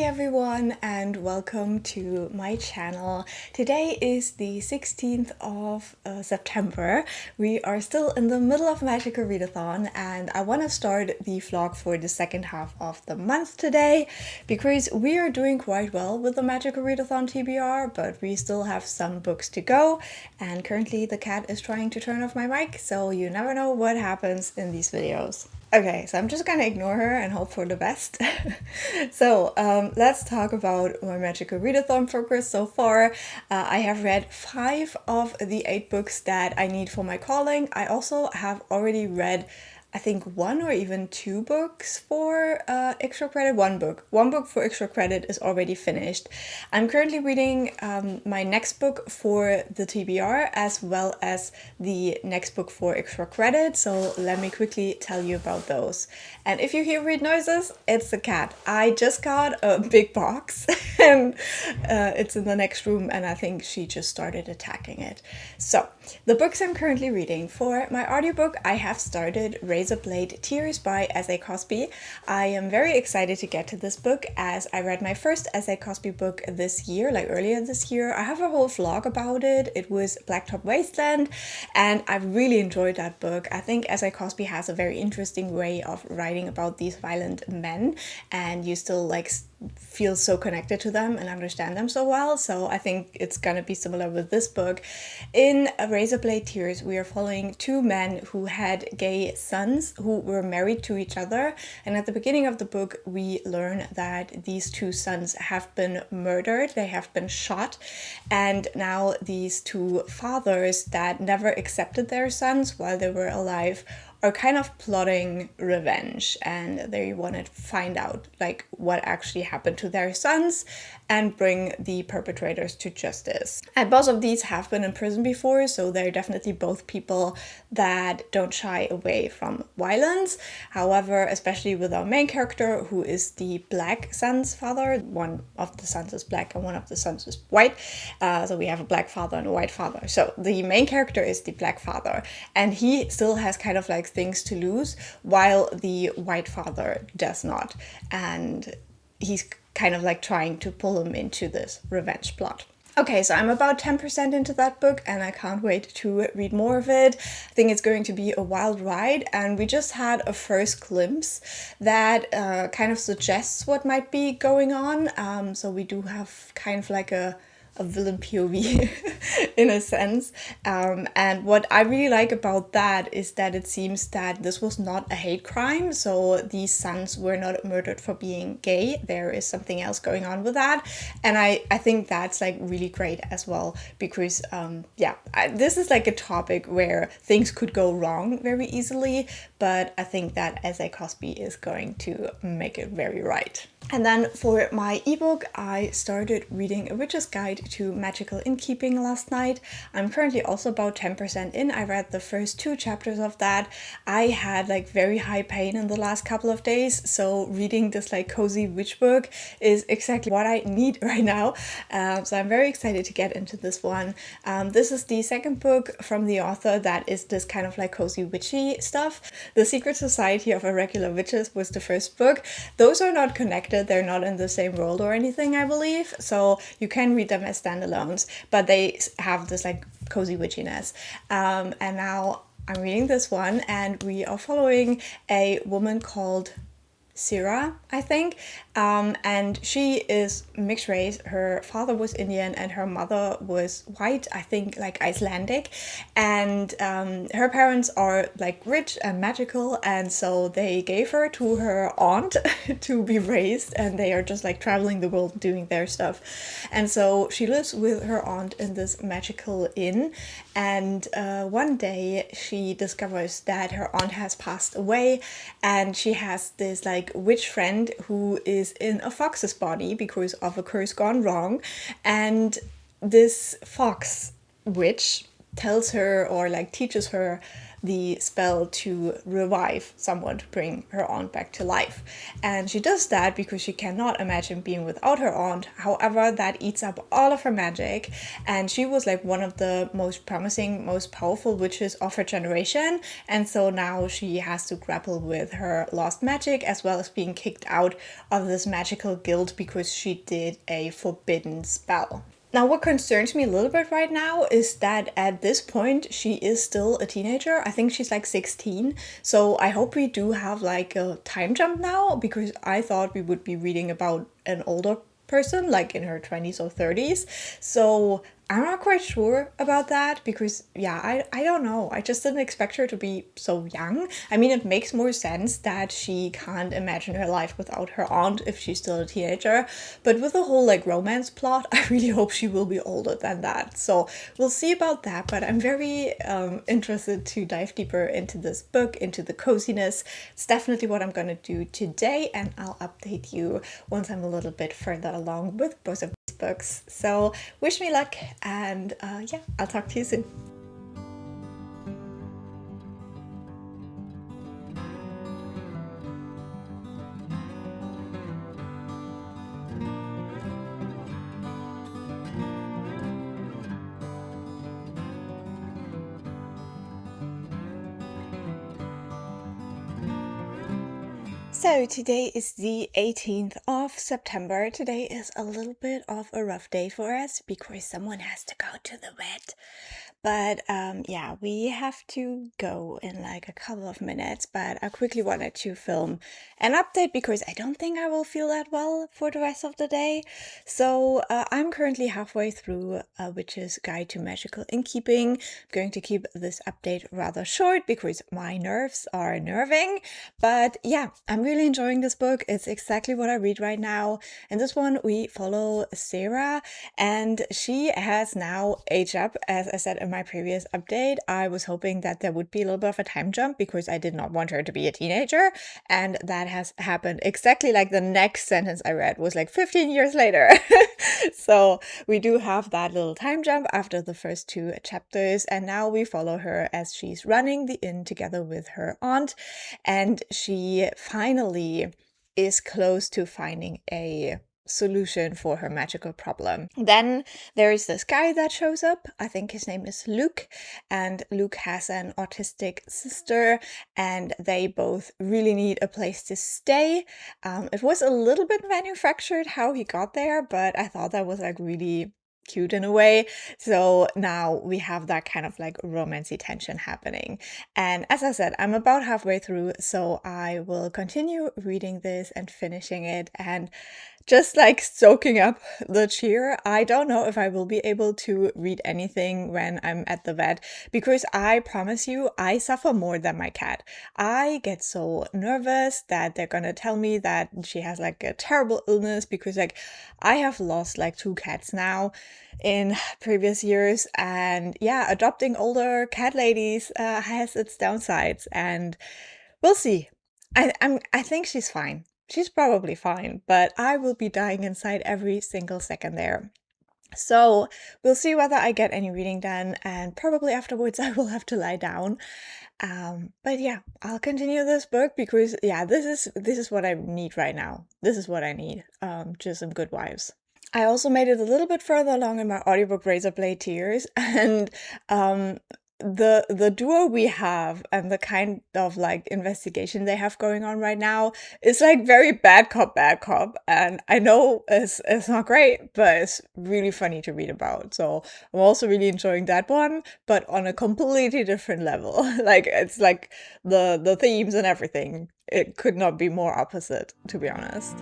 everyone and welcome to my channel. Today is the 16th of September. We are still in the middle of Magical Readathon and I want to start the vlog for the second half of the month today because we are doing quite well with the Magical Readathon TBR, but we still have some books to go, and currently the cat is trying to turn off my mic, so you never know what happens in these videos. Okay, so I'm just gonna ignore her and hope for the best. So let's talk about my Magical Readathon progress so far. I have read 5 of the 8 books that I need for my calling. I also have already read, I think, 1 or even 2 books for extra credit. One book for extra credit is already finished. I'm currently reading my next book for the TBR as well as the next book for extra credit, so let me quickly tell you about those. And if you hear weird noises, it's the cat. I just got a big box and it's in the next room and I think she just started attacking it. So the books I'm currently reading for my audiobook, I have started Razorblade Tears by S.A. Cosby. I am very excited to get to this book as I read my first S.A. Cosby book this year, like earlier this year. I have a whole vlog about it. It was Blacktop Wasteland and I really enjoyed that book. I think S.A. Cosby has a very interesting way of writing about these violent men and you still like feel so connected to them and understand them so well. So I think it's gonna be similar with this book. In Razorblade Tears, we are following 2 men who had gay sons who were married to each other. And at the beginning of the book, we learn that these 2 sons have been murdered. They have been shot. And now these 2 fathers that never accepted their sons while they were alive are kind of plotting revenge, and they want to find out like what actually happened to their sons and bring the perpetrators to justice. And both of these have been in prison before, so they're definitely both people that don't shy away from violence. However, especially with our main character, who is the black son's father. One of the sons is black and one of the sons is white. So we have a black father and a white father. So the main character is the black father, and he still has kind of like things to lose, while the white father does not. And he's kind of like trying to pull him into this revenge plot. Okay, so I'm about 10% into that book and I can't wait to read more of it. I think it's going to be a wild ride, and we just had a first glimpse that kind of suggests what might be going on. So we do have kind of like a villain POV in a sense. And what I really like about that is that it seems that this was not a hate crime. So these sons were not murdered for being gay. There is something else going on with that. And I think that's like really great as well, because this is like a topic where things could go wrong very easily, but I think that S.A. Cosby is going to make it very right. And then for my ebook, I started reading A Witch's Guide to Magical Innkeeping last night. I'm currently also about 10% in. I read the first 2 chapters of that. I had like very high pain in the last couple of days, so reading this like cozy witch book is exactly what I need right now. So I'm very excited to get into this one. This is the second book from the author that is this kind of like cozy witchy stuff. The Secret Society of Irregular Witches was the first book. Those are not connected. They're not in the same world or anything, I believe, so you can read them as standalones, but they have this like cozy witchiness. And now I'm reading this one and we are following a woman called Syrah, I think, and she is mixed race. Her father was Indian and her mother was white, I think like Icelandic, and her parents are like rich and magical, and so they gave her to her aunt to be raised, and they are just like traveling the world doing their stuff. And so she lives with her aunt in this magical inn, and one day she discovers that her aunt has passed away, and she has this like witch friend who is in a fox's body because of a curse gone wrong. And this fox witch tells her or like teaches her the spell to revive someone, to bring her aunt back to life. And she does that because she cannot imagine being without her aunt. However, that eats up all of her magic, and she was like one of the most promising, most powerful witches of her generation, and so now she has to grapple with her lost magic as well as being kicked out of this magical guild because she did a forbidden spell. Now, what concerns me a little bit right now is that at this point, she is still a teenager. I think she's like 16. So I hope we do have like a time jump now, because I thought we would be reading about an older person, like in her 20s or 30s. So I'm not quite sure about that because, yeah, I don't know. I just didn't expect her to be so young. I mean, it makes more sense that she can't imagine her life without her aunt if she's still a teenager. But with the whole like romance plot, I really hope she will be older than that. So we'll see about that. But I'm very interested to dive deeper into this book, into the coziness. It's definitely what I'm going to do today. And I'll update you once I'm a little bit further along with both of these books. So wish me luck. And yeah, I'll talk to you soon. So today is the 18th of September. Today is a little bit of a rough day for us because someone has to go to the vet. But yeah, we have to go in like a couple of minutes, but I quickly wanted to film an update because I don't think I will feel that well for the rest of the day. So I'm currently halfway through Witch's Guide to Magical Innkeeping. I'm going to keep this update rather short because my nerves are nerving. But yeah, I'm really enjoying this book. It's exactly what I read right now. In this one, we follow Sarah, and she has now aged up, as I said in my previous update. I was hoping that there would be a little bit of a time jump because I did not want her to be a teenager, and that has happened exactly like the next sentence I read was like 15 years later. So we do have that little time jump after the first two chapters, and now we follow her as she's running the inn together with her aunt, and she finally is close to finding a solution for her magical problem. Then there is this guy that shows up. I think his name is Luke, and Luke has an autistic sister, and they both really need a place to stay. It was a little bit manufactured how he got there, but I thought that was like really cute in a way. So now we have that kind of like romancy tension happening. And as I said, I'm about halfway through, so I will continue reading this and finishing it and just like soaking up the cheer. I don't know if I will be able to read anything when I'm at the vet, because I promise you, I suffer more than my cat. I get so nervous that they're gonna tell me that she has like a terrible illness, because like I have lost like 2 cats now in previous years, and yeah, adopting older cat ladies has its downsides, and we'll see. I think she's fine. She's probably fine, but I will be dying inside every single second there. So we'll see whether I get any reading done, and probably afterwards I will have to lie down. But yeah, I'll continue this book because yeah, this is what I need right now. This is what I need. Just some good vibes. I also made it a little bit further along in my audiobook Razorblade Tears, and the duo we have and the kind of like investigation they have going on right now is like very bad cop, and I know it's not great, but it's really funny to read about. So I'm also really enjoying that one, but on a completely different level. Like it's like the themes and everything, it could not be more opposite, to be honest.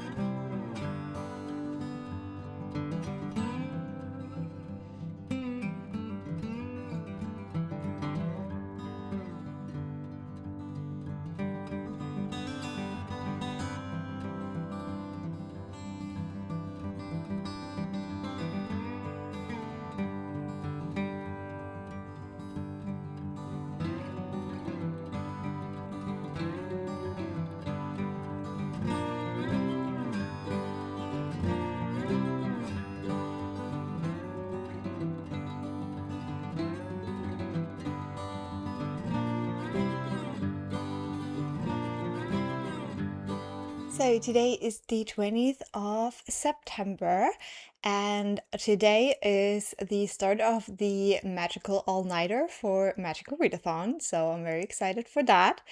So today is the 20th of September, and today is the start of the magical all-nighter for Magical Readathon, so I'm very excited for that.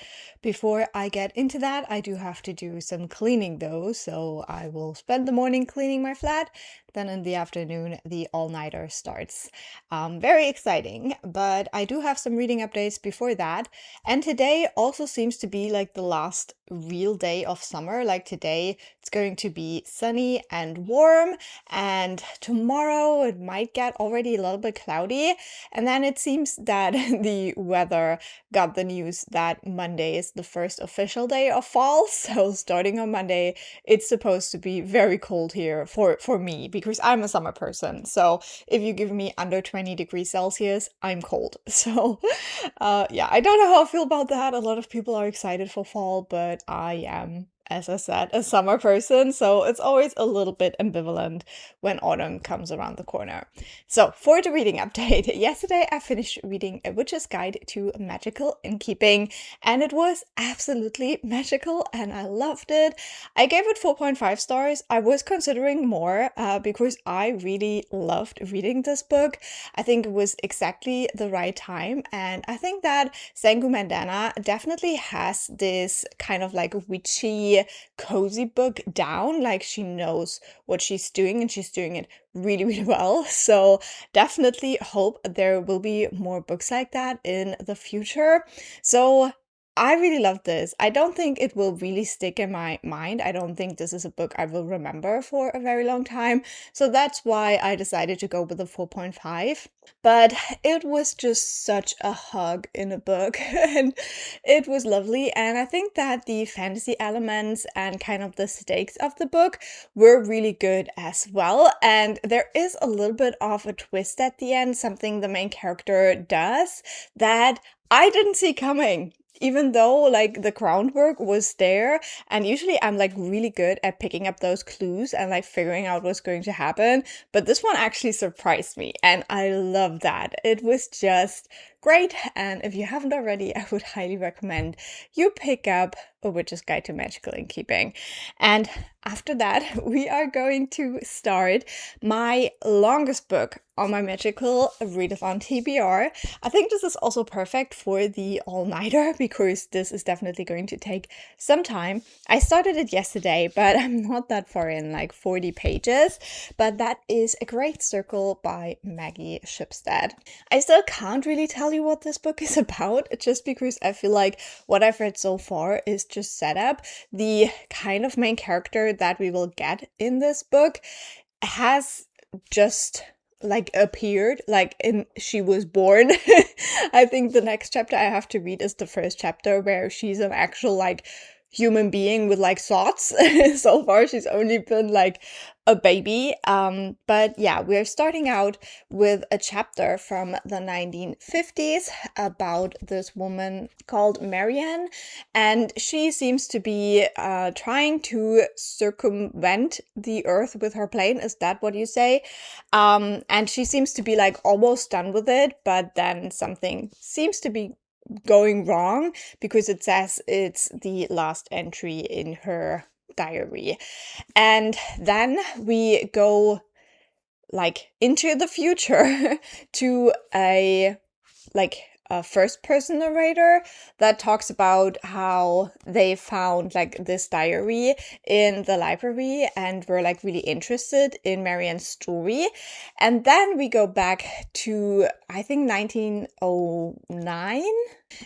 Before I get into that, I do have to do some cleaning though, so I will spend the morning cleaning my flat, then in the afternoon the all-nighter starts. Very exciting, but I do have some reading updates before that, and today also seems to be like the last real day of summer. Like today it's going to be sunny and warm, and tomorrow it might get already a little bit cloudy, and then it seems that the weather got the news that Monday is the first official day of fall. So starting on Monday it's supposed to be very cold here for me, because I'm a summer person. So if you give me under 20 degrees Celsius, I'm cold. So yeah, I don't know how I feel about that. A lot of people are excited for fall, but I am, as I said, a summer person, so it's always a little bit ambivalent when autumn comes around the corner. So for the reading update, yesterday I finished reading A Witch's Guide to Magical Innkeeping, and it was absolutely magical and I loved it. I gave it 4.5 stars. I was considering more because I really loved reading this book. I think it was exactly the right time, and I think that Sangu Mandanna definitely has this kind of like witchy, cozy book down. Like she knows what she's doing and she's doing it really, really well. So definitely hope there will be more books like that in the future. So I really love this. I don't think it will really stick in my mind. I don't think this is a book I will remember for a very long time. So that's why I decided to go with a 4.5. But it was just such a hug in a book and it was lovely. And I think that the fantasy elements and kind of the stakes of the book were really good as well. And there is a little bit of a twist at the end, something the main character does that I didn't see coming. Even though like the groundwork was there, and usually I'm like really good at picking up those clues and like figuring out what's going to happen, but this one actually surprised me and I love that. It was just great, and if you haven't already, I would highly recommend you pick up A Witch's Guide to Magical Innkeeping. And after that, we are going to start my longest book on my Magical Readathon TBR. I think this is also perfect for the all-nighter because this is definitely going to take some time. I started it yesterday, but I'm not that far in, like 40 pages, but that is A Great Circle by Maggie Shipstead. I still can't really tell you what this book is about, just because I feel like what I've read so far is just setup. The kind of main character that we will get in this book has just like appeared, like she was born. I think the next chapter I have to read is the first chapter where she's an actual like human being with like thoughts. So far she's only been like a baby. But yeah, we're starting out with a chapter from the 1950s about this woman called Marianne, and she seems to be trying to circumvent the earth with her plane. Is that what you say? And she seems to be like almost done with it, but then something seems to be going wrong because it says it's the last entry in her diary. And then we go like into the future to a first person narrator that talks about how they found like this diary in the library and were like really interested in Marianne's story. And then we go back to, I think, 1909.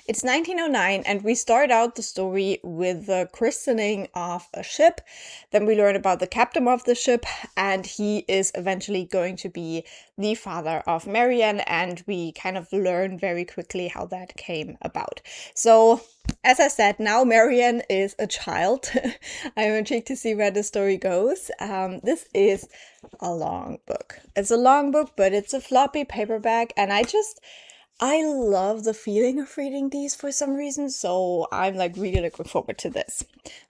It's 1909, and we start out the story with the christening of a ship. Then we learn about the captain of the ship, and he is eventually going to be the father of Marianne, and we kind of learn very quickly how that came about. So, as I said, now Marianne is a child. I'm intrigued to see where the story goes. This is a long book. It's a long book, but it's a floppy paperback, and I I love the feeling of reading these for some reason, so I'm like really looking forward to this.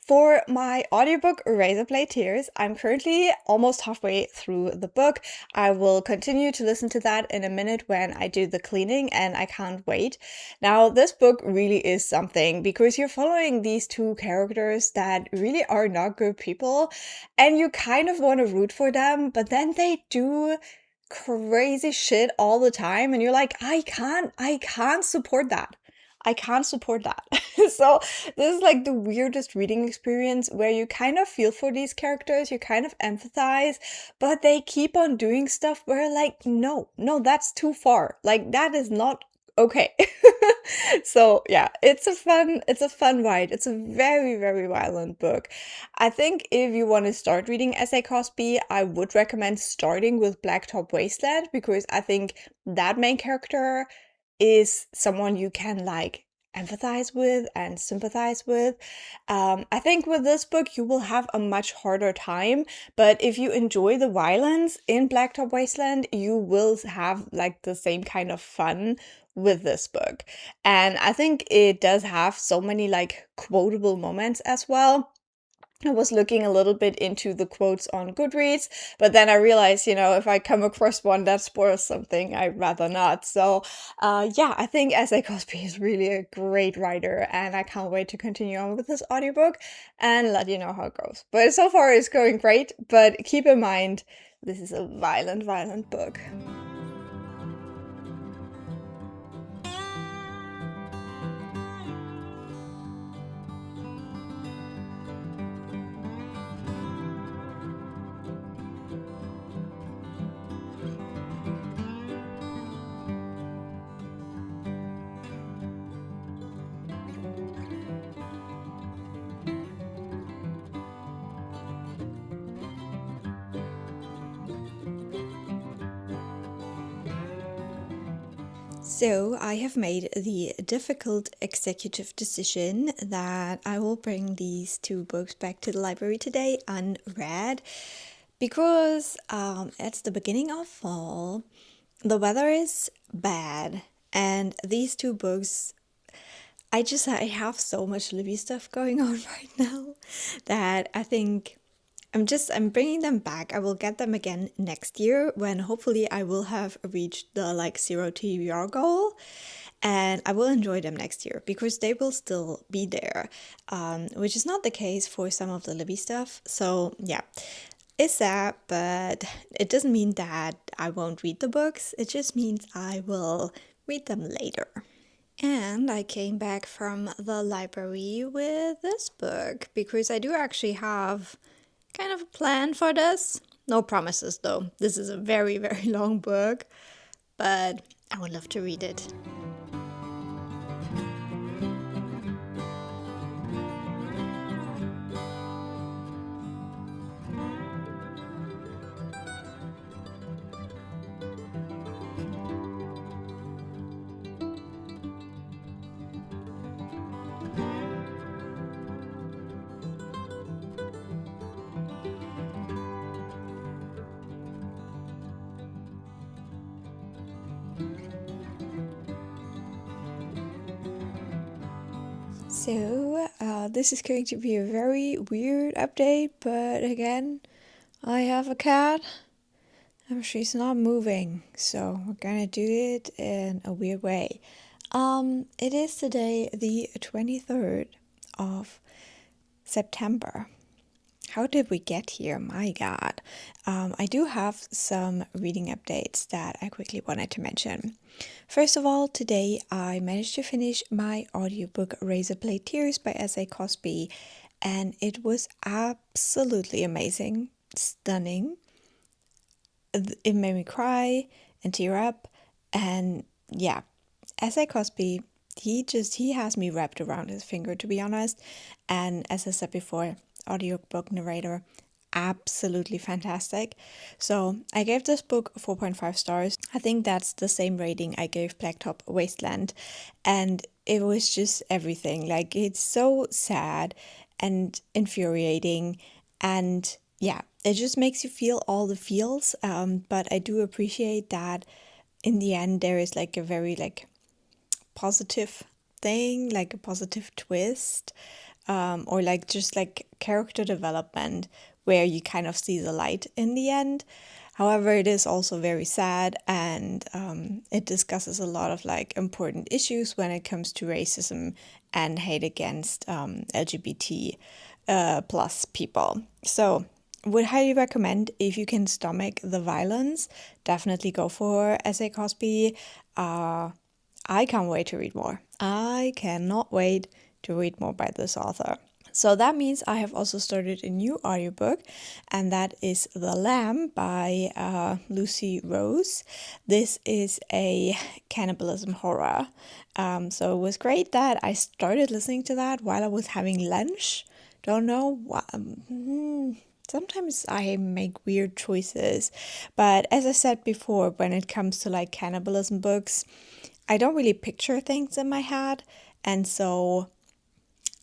For my audiobook Razorblade Tears, I'm currently almost halfway through the book. I will continue to listen to that in a minute when I do the cleaning, and I can't wait. Now, this book really is something because you're following these two characters that really are not good people, and you kind of want to root for them, but then they do crazy shit all the time, and you're like, I can't support that. I can't support that. So this is like the weirdest reading experience where you kind of feel for these characters, you kind of empathize, but they keep on doing stuff where like, no, that's too far. Like that is not okay. So yeah, it's a fun ride. It's a very, very violent book. I think if you want to start reading S.A. Cosby, I would recommend starting with Blacktop Wasteland because I think that main character is someone you can like empathize with and sympathize with. I think with this book you will have a much harder time, but if you enjoy the violence in Blacktop Wasteland, you will have like the same kind of fun with this book. And I think it does have so many like quotable moments as well. I was looking a little bit into the quotes on Goodreads, but then I realized, if I come across one that spoils something, I'd rather not. So, yeah, I think S.A. Cosby is really a great writer, and I can't wait to continue on with this audiobook and let you know how it goes. But so far, it's going great, but keep in mind, this is a violent, violent book. So, I have made the difficult executive decision that I will bring these two books back to the library today unread because it's the beginning of fall, the weather is bad, and these two books, I have so much Libby stuff going on right now that I think I'm bringing them back. I will get them again next year when hopefully I will have reached the like 0 TBR goal, and I will enjoy them next year because they will still be there, which is not the case for some of the Libby stuff. So yeah, it's sad, but it doesn't mean that I won't read the books. It just means I will read them later. And I came back from the library with this book because I do actually have kind of a plan for this. No promises though. This is a very, very long book, but I would love to read it. So, this is going to be a very weird update, but again, I have a cat. She's not moving, so we're gonna do it in a weird way. It is today the 23rd of September. How did we get here? My God. I do have some reading updates that I quickly wanted to mention. First of all, today I managed to finish my audiobook Razorblade Tears by S.A. Cosby, and it was absolutely amazing, stunning. It made me cry and tear up, and yeah, S.A. Cosby, he has me wrapped around his finger, to be honest. And as I said before, audiobook narrator, absolutely fantastic. So I gave this book 4.5 stars. I think that's the same rating I gave Blacktop Wasteland, and it was just everything. Like, it's so sad and infuriating, and yeah, it just makes you feel all the feels. But I do appreciate that in the end there is like a very like positive thing, like a positive twist, or like just like character development where you kind of see the light in the end. However, it is also very sad, and it discusses a lot of like important issues when it comes to racism and hate against LGBT plus people. So would highly recommend, if you can stomach the violence, definitely go for Essay Cosby. I can't wait to read more. I cannot wait to read more by this author. So that means I have also started a new audiobook, and that is The Lamb by Lucy Rose. This is a cannibalism horror. So it was great that I started listening to that while I was having lunch. Don't know what. Sometimes I make weird choices, but as I said before, when it comes to like cannibalism books, I don't really picture things in my head, and so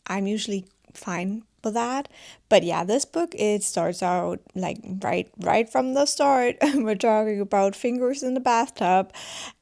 I'm usually fine with that. But yeah, this book, it starts out like right from the start. We're talking about fingers in the bathtub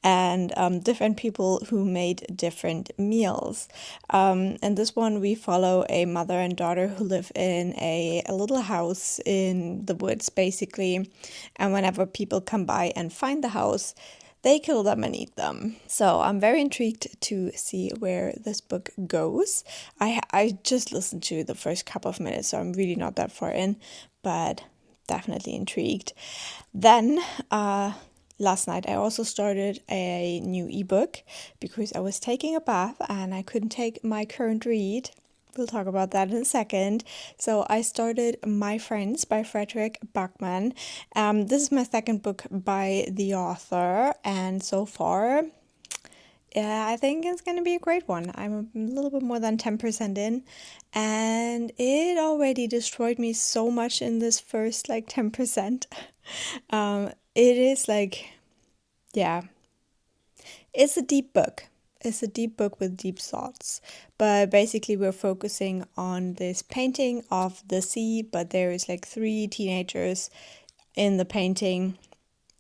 and different people who made different meals. And this one, we follow a mother and daughter who live in a little house in the woods, basically. And whenever people come by and find the house, they kill them and eat them. So I'm very intrigued to see where this book goes. I just listened to the first couple of minutes, so I'm really not that far in, but definitely intrigued. Then last night I also started a new ebook because I was taking a bath and I couldn't take my current read. We'll talk about that in a second. So I started My Friends by Fredrik Backman. This is my second book by the author, and so far, yeah, I think it's going to be a great one. I'm a little bit more than 10% in, and it already destroyed me so much in this first like 10%. It is like, yeah, it's a deep book. It's a deep book with deep thoughts, but basically we're focusing on this painting of the sea, but there is like 3 teenagers in the painting,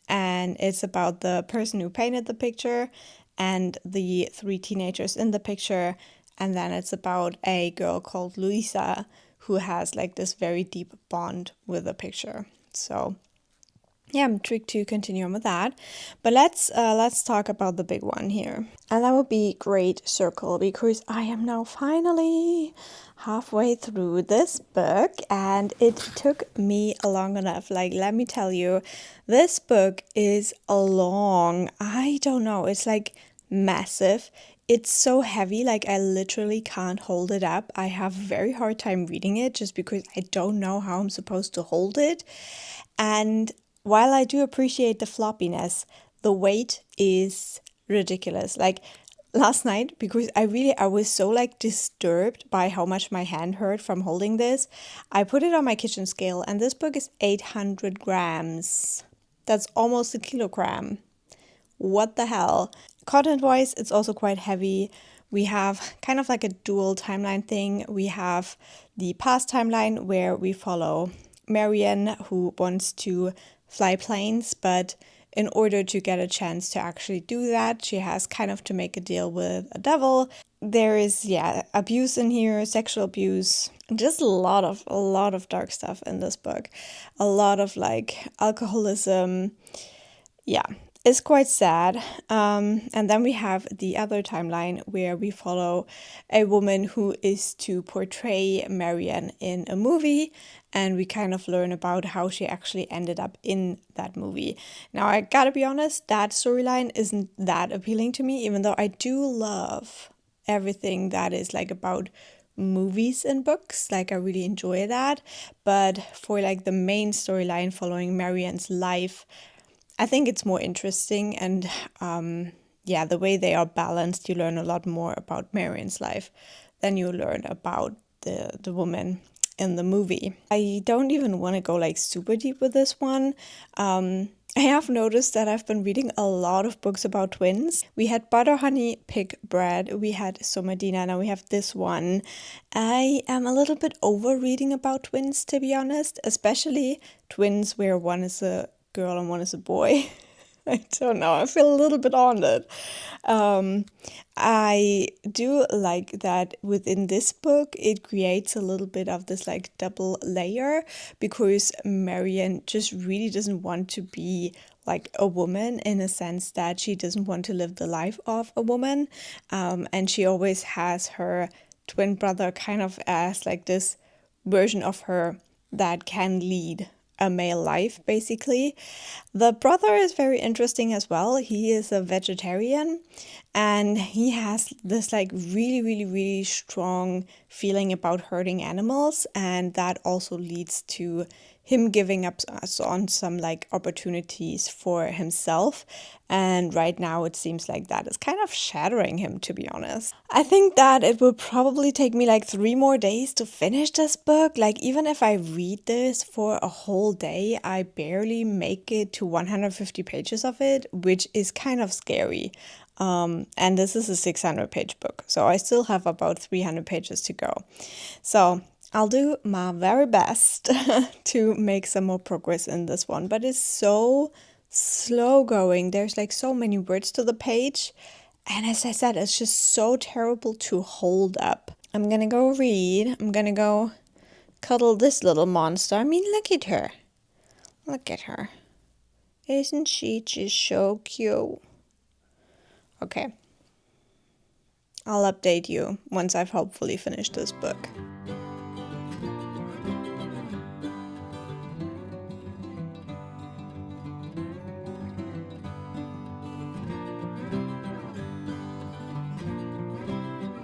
and it's about the person who painted the picture and the 3 teenagers in the picture, and then it's about a girl called Luisa who has like this very deep bond with the picture. So yeah, I'm intrigued to continue on with that. But let's talk about the big one here. And that would be Great Circle, because I am now finally halfway through this book, and it took me long enough. Like, let me tell you, this book is long. I don't know, it's like massive. It's so heavy, like I literally can't hold it up. I have a very hard time reading it just because I don't know how I'm supposed to hold it. And while I do appreciate the floppiness, the weight is ridiculous. Like last night, because I was so like disturbed by how much my hand hurt from holding this, I put it on my kitchen scale, and this book is 800 grams. That's almost a kilogram. What the hell? Content-wise, it's also quite heavy. We have kind of like a dual timeline thing. We have the past timeline where we follow Marian, who wants to fly planes, but in order to get a chance to actually do that, she has kind of to make a deal with a devil. There is, yeah, abuse in here, sexual abuse, just a lot of dark stuff in this book. A lot of like alcoholism. Yeah, it's quite sad. And then we have the other timeline where we follow a woman who is to portray Marianne in a movie, and we kind of learn about how she actually ended up in that movie. Now, I gotta be honest, that storyline isn't that appealing to me, even though I do love everything that is like about movies and books. Like, I really enjoy that. But for like the main storyline following Marianne's life, I think it's more interesting, and yeah, the way they are balanced, you learn a lot more about Marianne's life than you learn about the woman in the movie. I don't even want to go like super deep with this one. I have noticed that I've been reading a lot of books about twins. We had Butter, Honey, Pig, Bread. We had Somadina. Now we have this one. I am a little bit over reading about twins, to be honest, especially twins where one is a girl and one is a boy. I don't know. I feel a little bit haunted. Um, I do like that within this book, it creates a little bit of this like double layer because Marian just really doesn't want to be like a woman in a sense that she doesn't want to live the life of a woman. And she always has her twin brother kind of as like this version of her that can lead a male life, basically. The brother is very interesting as well. He is a vegetarian and he has this like really, really, really strong feeling about hurting animals. And that also leads to him giving up on some like opportunities for himself. And right now it seems like that is kind of shattering him, to be honest. I think that it will probably take me like 3 more days to finish this book. Like, even if I read this for a whole day, I barely make it to 150 pages of it, which is kind of scary. And this is a 600-page book, so I still have about 300 pages to go. So I'll do my very best to make some more progress in this one, but it's so slow going. There's like so many words to the page. And as I said, it's just so terrible to hold up. I'm gonna go read. I'm gonna go cuddle this little monster. I mean, look at her. Look at her. Isn't she just so cute? Okay. I'll update you once I've hopefully finished this book.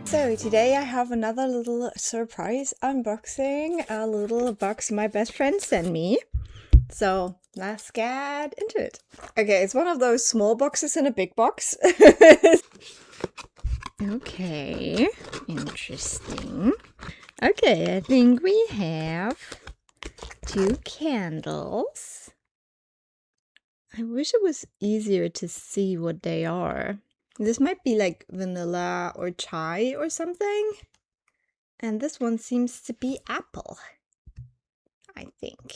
So today I have another little surprise unboxing, a little box my best friend sent me. So let's get into it. Okay, it's one of those small boxes in a big box. Okay, interesting. Okay, I think we have 2 candles. I wish it was easier to see what they are. This might be like vanilla or chai or something. And this one seems to be apple, I think.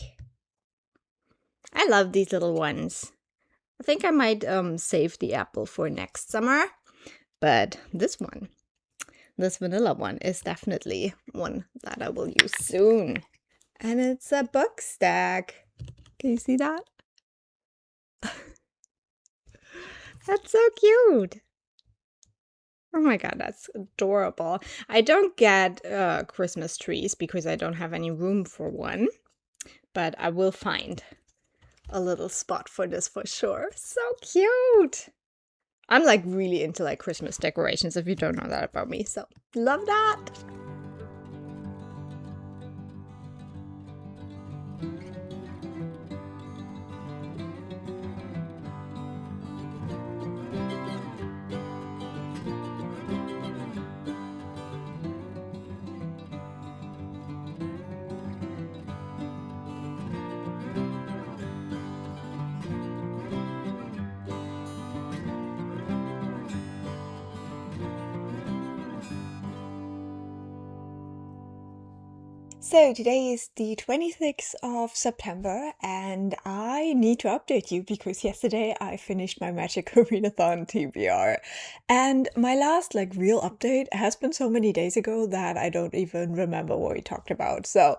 I love these little ones. I think I might save the apple for next summer. But this vanilla one, is definitely one that I will use soon. And it's a book stack. Can you see that? That's so cute. Oh my god, that's adorable. I don't get Christmas trees because I don't have any room for one. But I will find a little spot for this for sure. So cute! I'm like really into like Christmas decorations, if you don't know that about me, so love that! So today is the 26th of September and I need to update you because yesterday I finished my Magical Readathon TBR. And my last like real update has been so many days ago that I don't even remember what we talked about. So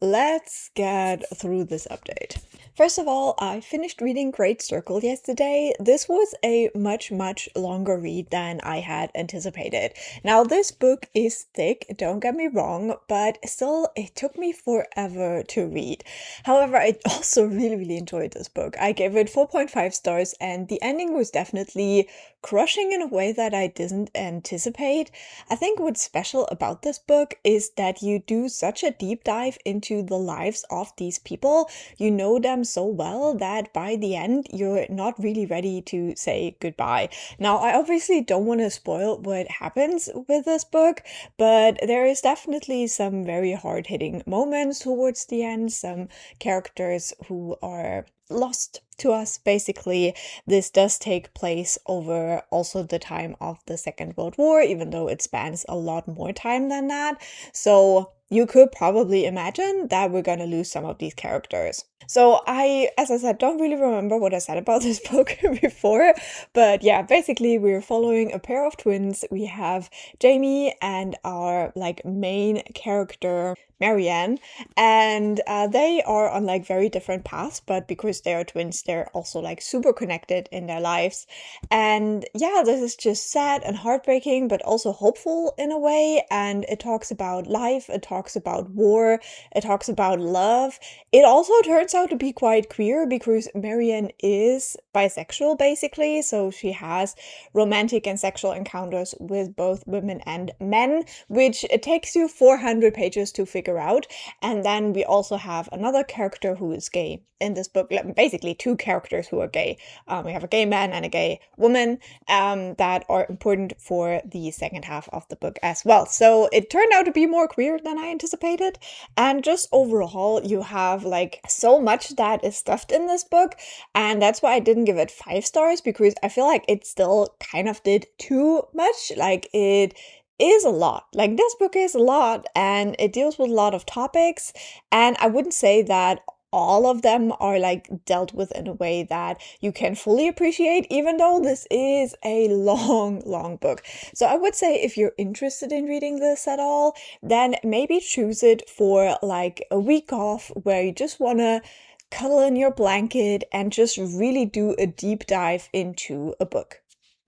let's get through this update. First of all, I finished reading Great Circle yesterday. This was a much longer read than I had anticipated. Now, this book is thick, don't get me wrong, but still, it took me forever to read. However, I also really enjoyed this book. I gave it 4.5 stars, and the ending was definitely crushing in a way that I didn't anticipate. I think what's special about this book is that you do such a deep dive into the lives of these people. You know them so well that by the end, you're not really ready to say goodbye. Now, I obviously don't want to spoil what happens with this book, but there is definitely some very hard-hitting moments towards the end, some characters who are lost to us, basically. This does take place over also the time of the Second World War, even though it spans a lot more time than that. So you could probably imagine that we're gonna lose some of these characters. So as I said, don't really remember what I said about this book before, but yeah, basically we're following a pair of twins. We have Jamie and our like main character, Marianne, and they are on like very different paths, but because they are twins, they're also like super connected in their lives. And yeah, this is just sad and heartbreaking, but also hopeful in a way. And it talks about life, it talks about war, it talks about love. It also turns out to be quite queer because Marianne is bisexual basically, so she has romantic and sexual encounters with both women and men, which it takes you 400 pages to figure out. And then we also have another character who is gay in this book, basically two characters who are gay. We have a gay man and a gay woman that are important for the second half of the book as well. So it turned out to be more queer than I anticipated. And just overall, you have like so much that is stuffed in this book. And that's why I didn't give it 5 stars, because I feel like it still kind of did too much. Like it is a lot. Like this book is a lot and it deals with a lot of topics. And I wouldn't say that all of them are like dealt with in a way that you can fully appreciate, even though this is a long book. So I would say if you're interested in reading this at all, then maybe choose it for like a week off where you just want to cuddle in your blanket and just really do a deep dive into a book.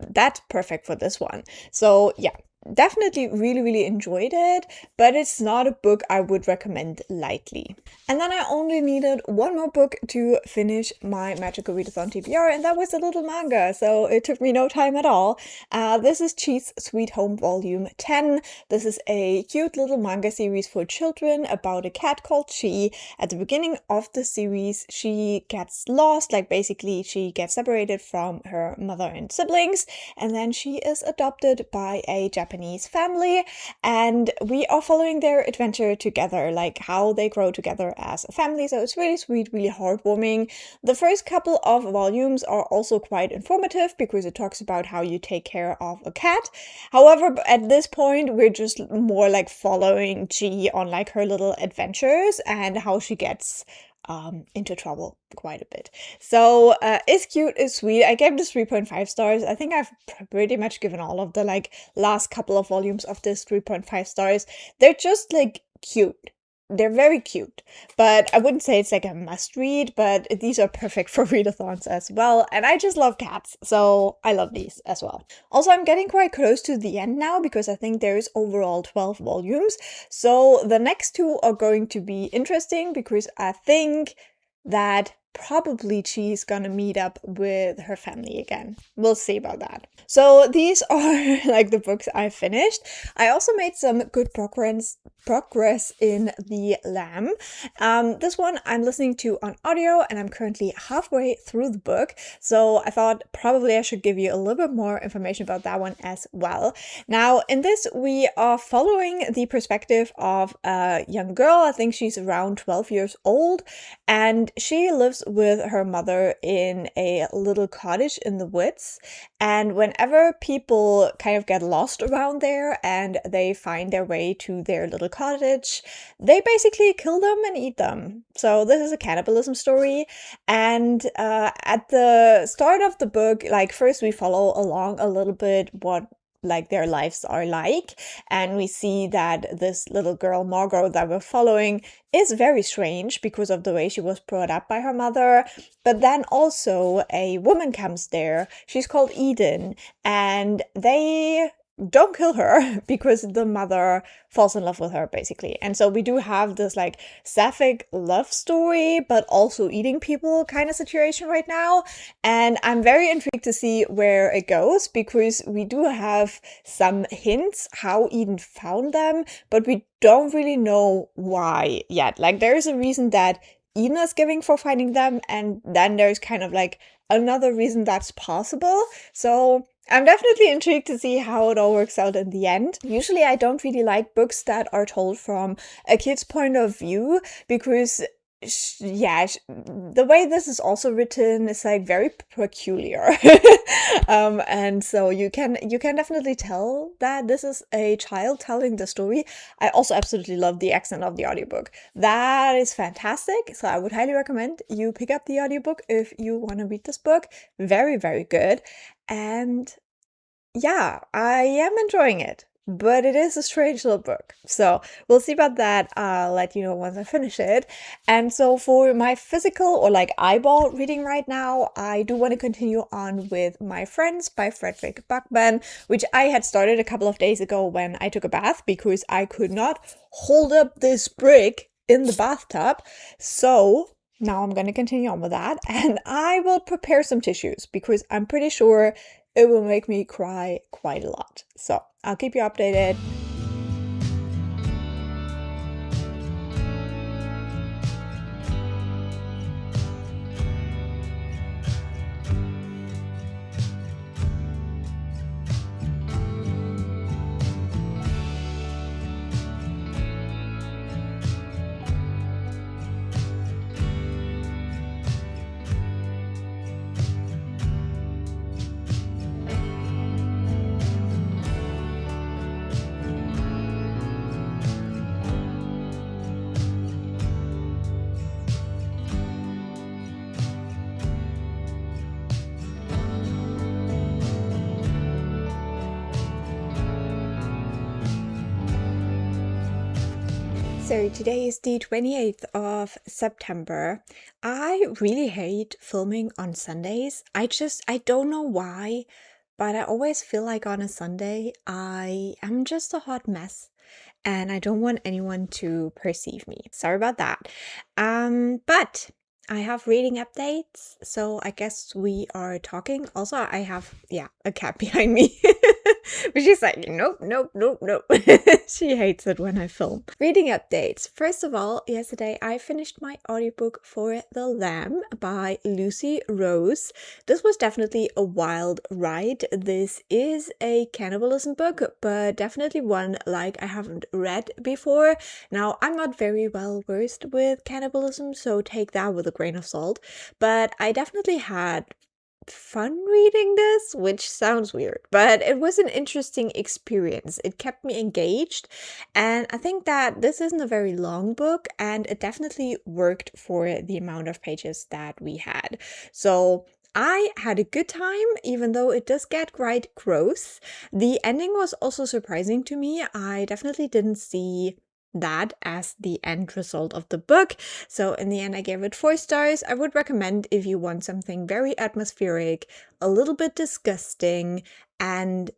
That's perfect for this one. So yeah, definitely really enjoyed it, but it's not a book I would recommend lightly. And then I only needed one more book to finish my Magical Readathon TBR, and that was a little manga, so it took me no time at all. This is Chi's Sweet Home Volume 10. This is a cute little manga series for children about a cat called Chi. At the beginning of the series, she gets lost, like basically she gets separated from her mother and siblings, and then she is adopted by a Japanese family, and we are following their adventure together, like how they grow together as a family. So it's really sweet, really heartwarming. The first couple of volumes are also quite informative because it talks about how you take care of a cat. However, at this point, we're just more like following Chi on like her little adventures and how she gets into trouble quite a bit. So it's cute, it's sweet. I gave this 3.5 stars. I think I've pretty much given all of the like last couple of volumes of this 3.5 stars. They're just like cute. They're very cute, but I wouldn't say it's like a must read, but these are perfect for readathons as well. And I just love cats, so I love these as well. Also, I'm getting quite close to the end now because I think there's overall 12 volumes. So the next two are going to be interesting because I think that probably she's gonna meet up with her family again. We'll see about that. So these are like the books I finished. I also made some good progress in the Lamb. This one I'm listening to on audio and I'm currently halfway through the book. So I thought probably I should give you a little bit more information about that one as well. Now in this we are following the perspective of a young girl. I think she's around 12 years old and she lives with her mother in a little cottage in the woods. And whenever people kind of get lost around there and they find their way to their little cottage, they basically kill them and eat them. So this is a cannibalism story. And at the start of the book, like first we follow along a little bit what like their lives are like, and we see that this little girl Margot that we're following is very strange because of the way she was brought up by her mother. But then also a woman comes there, she's called Eden, and they don't kill her because the mother falls in love with her basically. And so we do have this like sapphic love story but also eating people kind of situation right now, and I'm very intrigued to see where it goes because we do have some hints how Eden found them, but we don't really know why yet. Like there is a reason that Eden is giving for finding them, and then there's kind of like another reason that's possible. So I'm definitely intrigued to see how it all works out in the end. Usually I don't really like books that are told from a kid's point of view because the way this is also written is like very peculiar. And so you can definitely tell that this is a child telling the story. I also absolutely love the accent of the audiobook. That is fantastic. So I would highly recommend you pick up the audiobook if you want to read this book. Very, very good. And yeah, I am enjoying it, but it is a strange little book. So we'll see about that. I'll let you know once I finish it. And so for my physical or like eyeball reading right now, I do want to continue on with My Friends by Fredrik Backman, which I had started a couple of days ago when I took a bath because I could not hold up this brick in the bathtub. So now I'm going to continue on with that, and I will prepare some tissues because I'm pretty sure it will make me cry quite a lot. So I'll keep you updated. So today is the 28th of September. I really hate filming on Sundays. I don't know why, but I always feel like on a Sunday, I am just a hot mess and I don't want anyone to perceive me. Sorry about that. But I have reading updates, so I guess we are talking. Also, I have, a cat behind me. But she's like, nope, nope, nope, nope. She hates it when I film. Reading updates. First of all, yesterday I finished my audiobook for The Lamb by Lucy Rose. This was definitely a wild ride. This is a cannibalism book, but definitely one like I haven't read before. Now, I'm not very well versed with cannibalism, so take that with a grain of salt. But I definitely had fun reading this, which sounds weird, but it was an interesting experience. It kept me engaged, and I think that this isn't a very long book, and it definitely worked for the amount of pages that we had. So I had a good time, even though it does get quite gross. The ending was also surprising to me. I definitely didn't see that as the end result of the book. So in the end, I gave it 4 stars. I would recommend if you want something very atmospheric, a little bit disgusting, and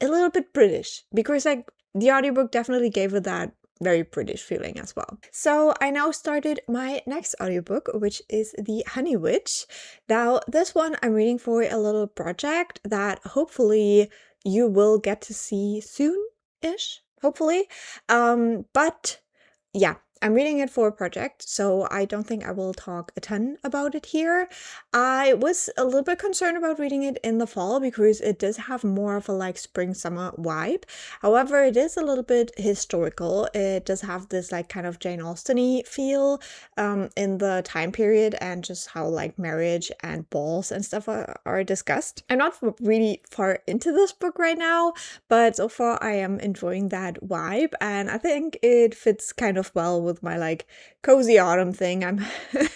a little bit British, because like the audiobook definitely gave it that very British feeling as well. So I now started my next audiobook, which is The Honey Witch. Now, this one I'm reading for a little project that hopefully you will get to see soon-ish. Hopefully. But yeah, I'm reading it for a project, so I don't think I will talk a ton about it here. I was a little bit concerned about reading it in the fall because it does have more of a like spring summer vibe. However, it is a little bit historical. It does have this like kind of Jane Austen-y feel in the time period, and just how like marriage and balls and stuff are discussed. I'm not really far into this book right now, but so far I am enjoying that vibe, and I think it fits kind of well with my like cozy autumn thing I'm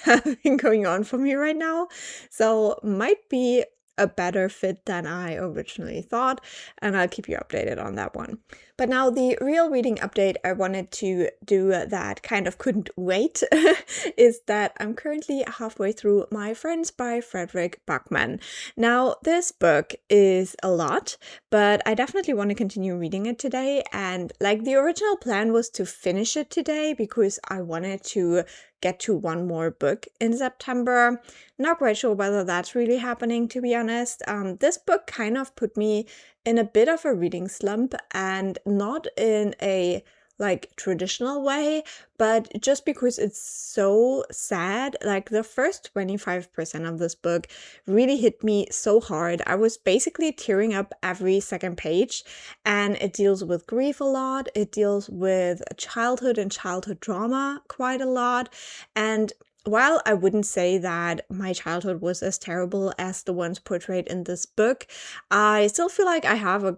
having going on for me right now. So might be a better fit than I originally thought, and I'll keep you updated on that one. But now the real reading update I wanted to do that kind of couldn't wait is that I'm currently halfway through My Friends by Fredrik Backman. Now, this book is a lot, but I definitely want to continue reading it today, and like the original plan was to finish it today because I wanted to get to one more book in September. Not quite sure whether that's really happening, to be honest. This book kind of put me in a bit of a reading slump, and not in a like traditional way, but just because it's so sad. Like the first 25% of this book really hit me so hard. I was basically tearing up every second page, and it deals with grief a lot. It deals with childhood and childhood trauma quite a lot. And while I wouldn't say that my childhood was as terrible as the ones portrayed in this book, I still feel like I have a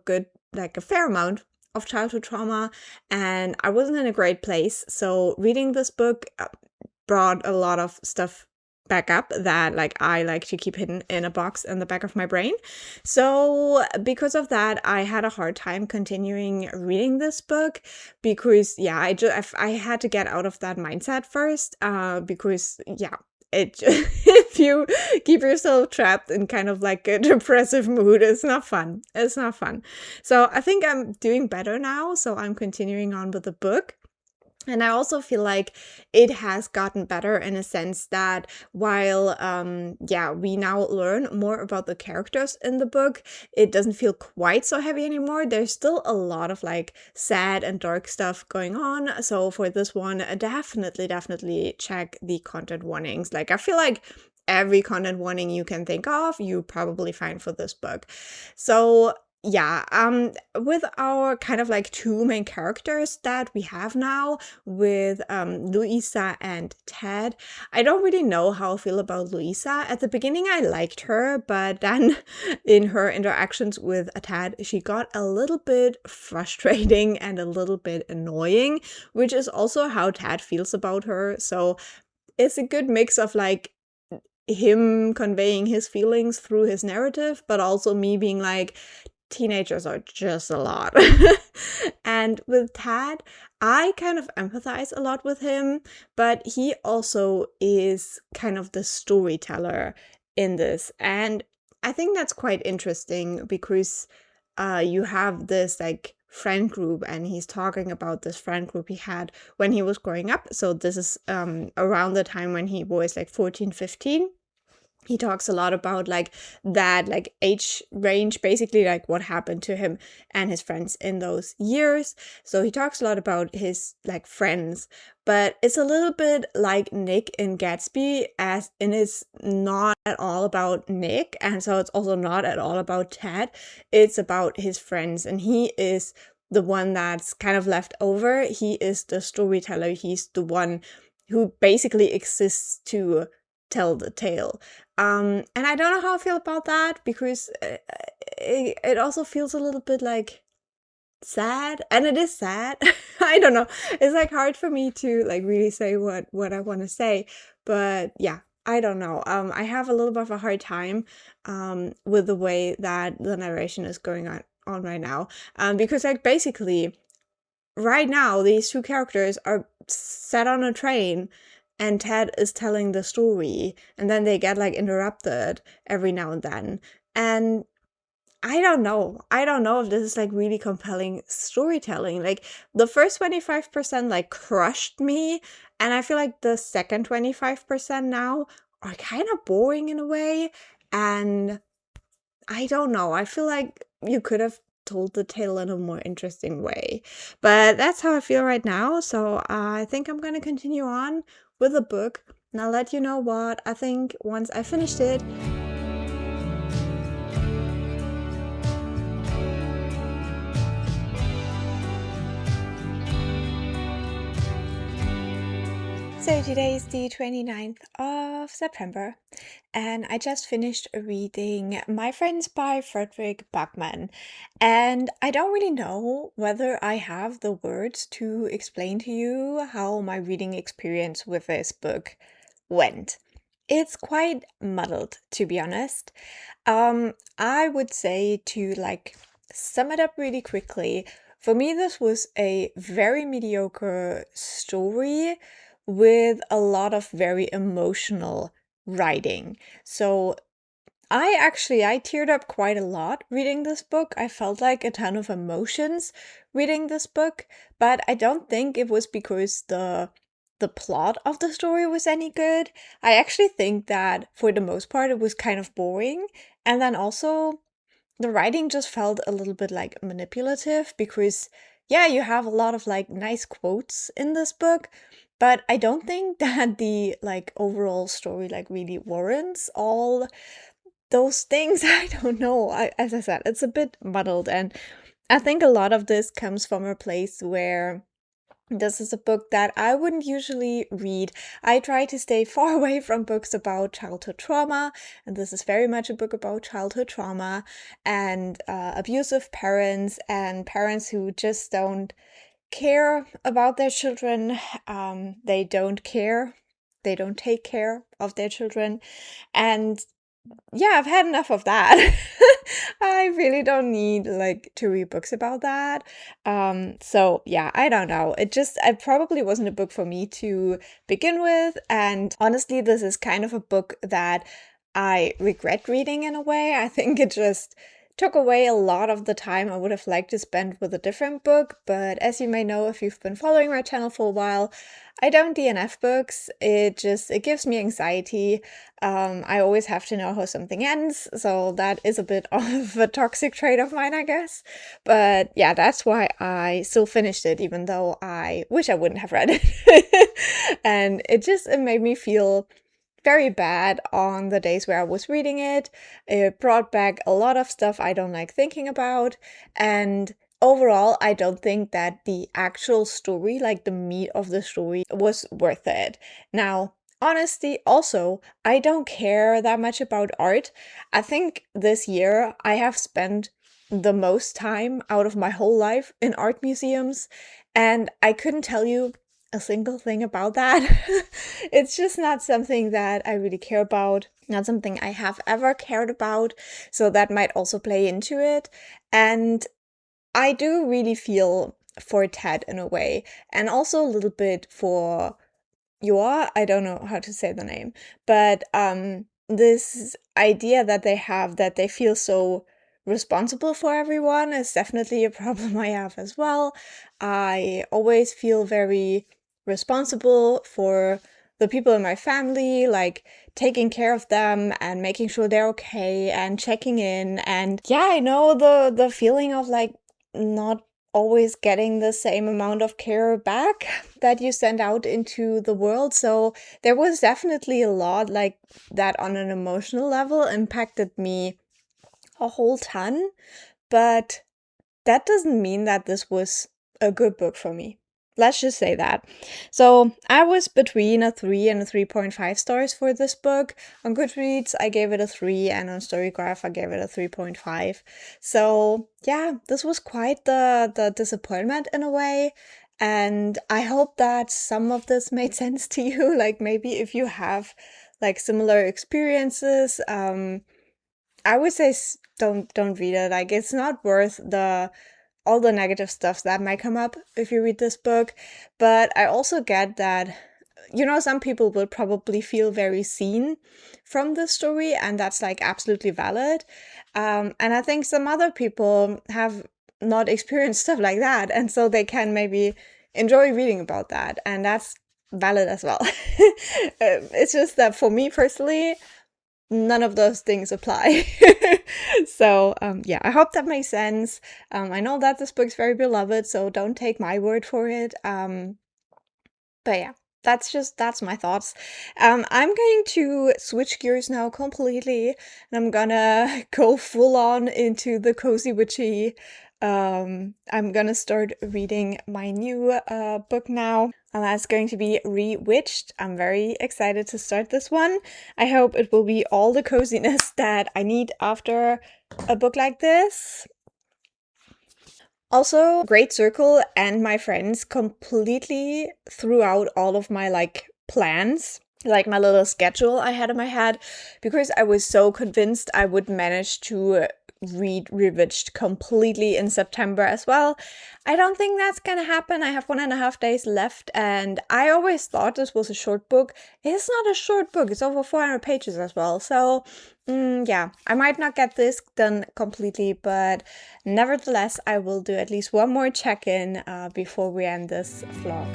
fair amount of childhood trauma, and I wasn't in a great place. So reading this book brought a lot of stuff back up that like I like to keep hidden in a box in the back of my brain. So because of that, I had a hard time continuing reading this book because I had to get out of that mindset first, because if you keep yourself trapped in kind of like a depressive mood, it's not fun. It's not fun. So I think I'm doing better now, so I'm continuing on with the book. And I also feel like it has gotten better in a sense that while, we now learn more about the characters in the book, it doesn't feel quite so heavy anymore. There's still a lot of like sad and dark stuff going on. So for this one, definitely check the content warnings. Like I feel like every content warning you can think of, you probably find for this book. So with our kind of like two main characters that we have now with Louisa and Ted, I don't really know how I feel about Louisa. At the beginning, I liked her, but then in her interactions with Ted, she got a little bit frustrating and a little bit annoying, which is also how Ted feels about her. So it's a good mix of like him conveying his feelings through his narrative, but also me being like, teenagers are just a lot. And with Tad, I kind of empathize a lot with him, but he also is kind of the storyteller in this. And I think that's quite interesting because you have this like friend group, and he's talking about this friend group he had when he was growing up. So this is around the time when he was like 14, 15. He talks a lot about like that like age range, basically like what happened to him and his friends in those years. So he talks a lot about his like friends, but it's a little bit like Nick in Gatsby, as in it's not at all about Nick, and so it's also not at all about Ted. It's about his friends, and he is the one that's kind of left over. He is the storyteller. He's the one who basically exists to tell the tale. And I don't know how I feel about that, because it also feels a little bit like sad, and it is sad. I don't know. It's like hard for me to like really say what I want to say, but yeah, I don't know. I have a little bit of a hard time with the way that the narration is going on right now, because like basically right now these two characters are set on a train, and Ted is telling the story, and then they get like interrupted every now and then. And I don't know. I don't know if this is like really compelling storytelling. Like the first 25% like crushed me, and I feel like the second 25% now are kind of boring in a way. And I don't know. I feel like you could have told the tale in a more interesting way. But that's how I feel right now. So I think I'm going to continue on with the book, and I'll let you know what I think once I finished it. So today is the 29th of September, and I just finished reading My Friends by Fredrik Backman. And I don't really know whether I have the words to explain to you how my reading experience with this book went. It's quite muddled, to be honest. I would say, to like sum it up really quickly, for me this was a very mediocre story with a lot of very emotional writing. So I teared up quite a lot reading this book. I felt like a ton of emotions reading this book, but I don't think it was because the plot of the story was any good. I actually think that for the most part it was kind of boring, and then also the writing just felt a little bit like manipulative, because yeah, you have a lot of like nice quotes in this book, but I don't think that the like overall story like really warrants all those things. I don't know. As I said, it's a bit muddled, and I think a lot of this comes from a place where this is a book that I wouldn't usually read. I try to stay far away from books about childhood trauma, and this is very much a book about childhood trauma and abusive parents and parents who just don't care about their children. They don't care. They don't take care of their children. And yeah, I've had enough of that. I really don't need like to read books about that. So yeah, I don't know. It probably wasn't a book for me to begin with. And honestly, this is kind of a book that I regret reading in a way. I think it just took away a lot of the time I would have liked to spend with a different book. But as you may know, if you've been following my channel for a while, I don't DNF books. It gives me anxiety. I always have to know how something ends, so that is a bit of a toxic trait of mine, I guess. But yeah, that's why I still finished it, even though I wish I wouldn't have read it. And it made me feel very bad on the days where I was reading it. It brought back a lot of stuff I don't like thinking about, and overall, I don't think that the actual story, like the meat of the story, was worth it. Now, honestly, also, I don't care that much about art. I think this year I have spent the most time out of my whole life in art museums, and I couldn't tell you a single thing about that. It's just not something that I really care about, not something I have ever cared about, so that might also play into it. And I do really feel for Ted in a way, and also a little bit for Yor. I don't know how to say the name, but this idea that they have that they feel so responsible for everyone is definitely a problem I have as well. I always feel very responsible for the people in my family, like taking care of them and making sure they're okay and checking in. And yeah, I know the feeling of like not always getting the same amount of care back that you send out into the world. So there was definitely a lot like that on an emotional level impacted me a whole ton. But that doesn't mean that this was a good book for me. Let's just say that. So I was between a 3 and a 3.5 stars for this book. On Goodreads, I gave it a 3, and on Storygraph, I gave it a 3.5. So yeah, this was quite the disappointment in a way. And I hope that some of this made sense to you. Like maybe if you have like similar experiences, I would say don't read it. Like it's not worth all the negative stuff that might come up if you read this book. But I also get that, some people will probably feel very seen from the story, and that's like absolutely valid. And I think some other people have not experienced stuff like that, and so they can maybe enjoy reading about that, and that's valid as well. It's just that for me personally, none of those things apply. So yeah, I hope that makes sense. I know that this book's very beloved, so don't take my word for it. But yeah, that's my thoughts. I'm going to switch gears now completely, and I'm gonna go full on into the cozy witchy. I'm gonna start reading my new book now. And that's going to be Rewitched. I'm very excited to start this one. I hope it will be all the coziness that I need after a book like this. Also, Great Circle and my friends completely threw out all of my like plans, like my little schedule I had in my head, because I was so convinced I would manage to read Rewitched completely in September as well. I don't think that's gonna happen. I have 1.5 days left, and I always thought this was a short book. It's not a short book, it's over 400 pages as well. So yeah, I might not get this done completely, but nevertheless, I will do at least one more check-in before we end this vlog.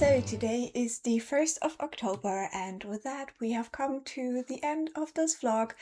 So today is the 1st of October, and with that we have come to the end of this vlog,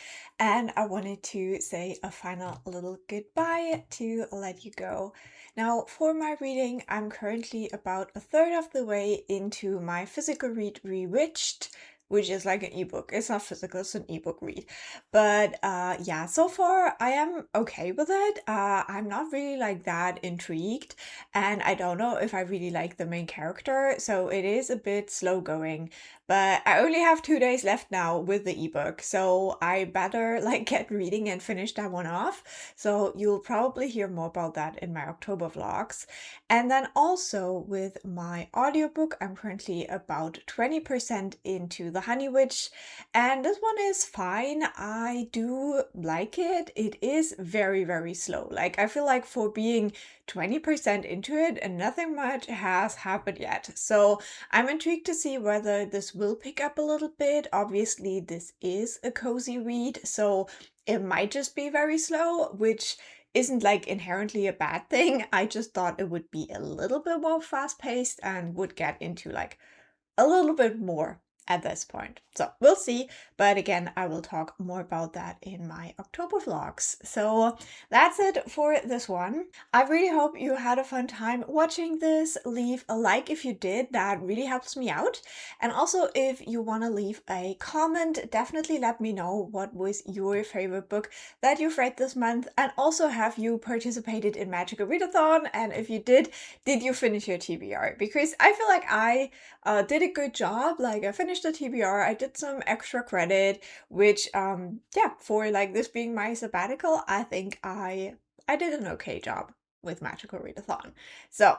and I wanted to say a final little goodbye to let you go. Now for my reading, I'm currently about a third of the way into my physical read Rewitched, which is like an ebook. It's not physical, it's an ebook read. But yeah, so far I am okay with it. I'm not really like that intrigued, and I don't know if I really like the main character, so it is a bit slow going. But I only have 2 days left now with the ebook, so I better like get reading and finish that one off. So you'll probably hear more about that in my October vlogs. And then also with my audiobook, I'm currently about 20% into the Honey Witch, and this one is fine. I do like it. It is very, very slow. Like, I feel like for being 20% into it and nothing much has happened yet. So I'm intrigued to see whether this will pick up a little bit. Obviously, this is a cozy read, so it might just be very slow, which isn't like inherently a bad thing. I just thought it would be a little bit more fast-paced and would get into like a little bit more at this point. So we'll see. But again, I will talk more about that in my October vlogs. So that's it for this one. I really hope you had a fun time watching this. Leave a like if you did. That really helps me out. And also, if you want to leave a comment, definitely let me know what was your favorite book that you've read this month. And also, have you participated in Magical Readathon? And if you did you finish your TBR? Because I feel like I did a good job. Like, I finished the TBR, I did some extra credit, which yeah, for like this being my sabbatical, I think I did an okay job with Magical Readathon. So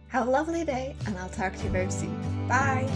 have a lovely day, and I'll talk to you very soon. Bye!